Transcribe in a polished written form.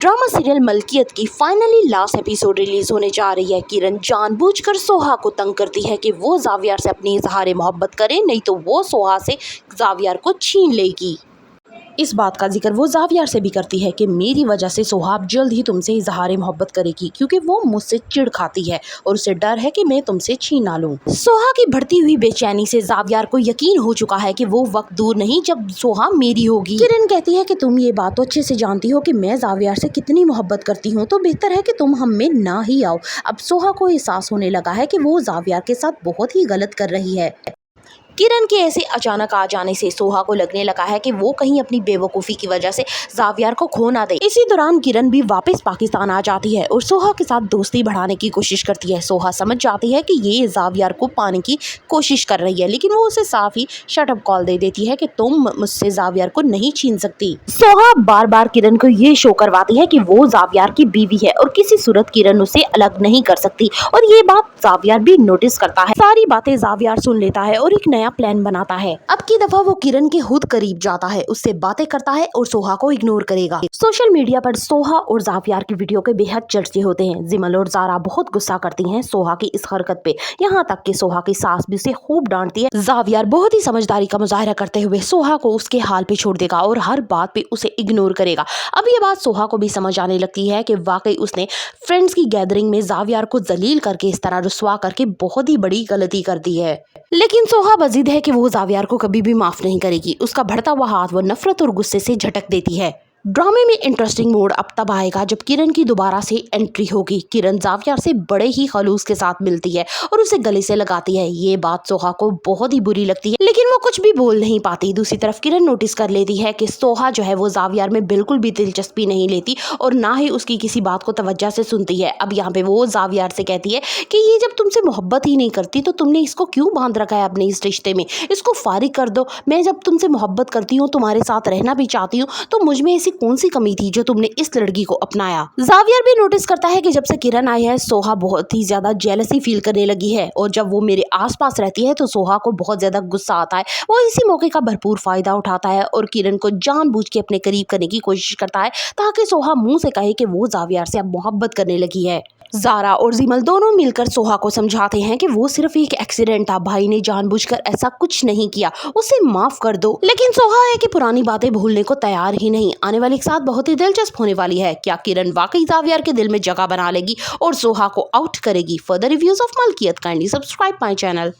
Drama serial मलकियत की finally last episode release होने जा रही है। किरण जानबूझकर सोहा को तंग करती है कि वो जावियर से अपनी इजहार मोहब्बत करे, नहीं तो वो सोहा से जावियर को छीन लेगी। इस बात का जिक्र वो जावियर से भी करती है कि मेरी वजह से सोहा अब जल्द ही तुमसे इजहार मोहब्बत करेगी, क्योंकि वो मुझसे चिढ़ खाती है और उसे डर है कि मैं तुमसे छीन ना लूं। सोहा की बढ़ती हुई बेचैनी से जावियर को यकीन हो चुका है कि वो वक्त दूर नहीं जब सोहा मेरी होगी। किरण कहती है कि तुम ये बात तो अच्छे से जानती हो कि मैं जावियर से कितनी मोहब्बत करती हूँ, तो बेहतर है कि तुम हम में ना ही आओ। अब सोहा को एहसास होने लगा है कि वो जावियर के साथ बहुत ही गलत कर रही है। किरण के ऐसे अचानक आ जाने से सोहा को लगने लगा है कि वो कहीं अपनी बेवकूफ़ी की वजह से जावियर को खो ना दे। इसी दौरान किरण भी वापस पाकिस्तान आ जाती है और सोहा के साथ दोस्ती बढ़ाने की कोशिश करती है। सोहा समझ जाती है कि ये जावियर को पाने की कोशिश कर रही है, लेकिन वो उसे साफ ही शटअप कॉल दे देती है कि तुम मुझसे जावियर को नहीं छीन सकती। सोहा बार बार किरण को ये शो करवाती है कि वो जावियर की बीवी है और किसी सूरत किरण उसे अलग नहीं कर सकती, और ये बात जावियर भी नोटिस करता है। सारी बातें जावियर सुन लेता है और एक नया प्लान बनाता है। अब की दफा वो किरण के खुद करीब जाता है, उससे बातें करता है और सोहा को इग्नोर करेगा। सोशल मीडिया पर सोहा और जावियर की वीडियो के बेहद चर्चे होते हैं। जिमल और जारा बहुत गुस्सा करती हैं सोहा की इस हरकत पे, यहाँ तक कि सोहा की सास भी उसे खूब डांटती है। जावियर बहुत ही समझदारी का मुजाहरा करते हुए सोहा को उसके हाल पे छोड़ देगा और हर बात पे उसे इग्नोर करेगा। अब ये बात सोहा को भी समझ आने लगती है कि वाकई उसने फ्रेंड्स की गैदरिंग में जावियर को जलील करके इस तरह रुस्वा करके बहुत ही बड़ी गलती कर दी है। लेकिन सोहा बजीद है कि वो जावियर को कभी भी माफ नहीं करेगी। उसका बढ़ता हुआ हाथ वो नफरत और गुस्से से झटक देती है। ड्रामे में इंटरेस्टिंग मोड अब तब आएगा जब किरण की दोबारा से एंट्री होगी। किरण जावियर से बड़े ही खलूस के साथ मिलती है और उसे गले से लगाती है। ये बात सोहा को बहुत ही बुरी लगती है, लेकिन वो कुछ भी बोल नहीं पाती। दूसरी तरफ किरण नोटिस कर लेती है कि सोहा जो है वो जावियर में बिल्कुल भी दिलचस्पी नहीं लेती और ना ही उसकी किसी बात को तवज्जो से सुनती है। अब यहाँ पे वो जावियर से कहती है कि ये जब तुमसे मोहब्बत ही नहीं करती तो तुमने इसको क्यों बांध रखा है अपने इस रिश्ते में, इसको फारिग कर दो। मैं जब तुमसे मोहब्बत करती हूँ, तुम्हारे साथ रहना भी चाहती हूँ, तो मुझ में कौन सी कमी थी जो तुमने इस लड़की को अपनाया। जावियर भी नोटिस करता है कि जब से किरण आई है सोहा बहुत ही ज्यादा जेलसी फील करने लगी है, और जब वो मेरे आसपास रहती है तो सोहा को बहुत ज्यादा गुस्सा आता है। वो इसी मौके का भरपूर फायदा उठाता है और किरण को जानबूझ के अपने करीब करने की कोशिश करता है, ताकि सोहा मुंह से कहे कि वो जावियर से अब मोहब्बत करने लगी है। जारा और जिमल दोनों मिलकर सोहा को समझाते हैं कि वो सिर्फ एक एक्सीडेंट था, भाई ने जानबूझकर ऐसा कुछ नहीं किया, उसे माफ कर दो। लेकिन सोहा है कि पुरानी बातें भूलने को तैयार ही नहीं। आने वाली एक साथ बहुत ही दिलचस्प होने वाली है। क्या किरण वाकई जावियर के दिल में जगह बना लेगी और सोहा को आउट करेगी? Further reviews of Malkiyat, kindly subscribe my channel.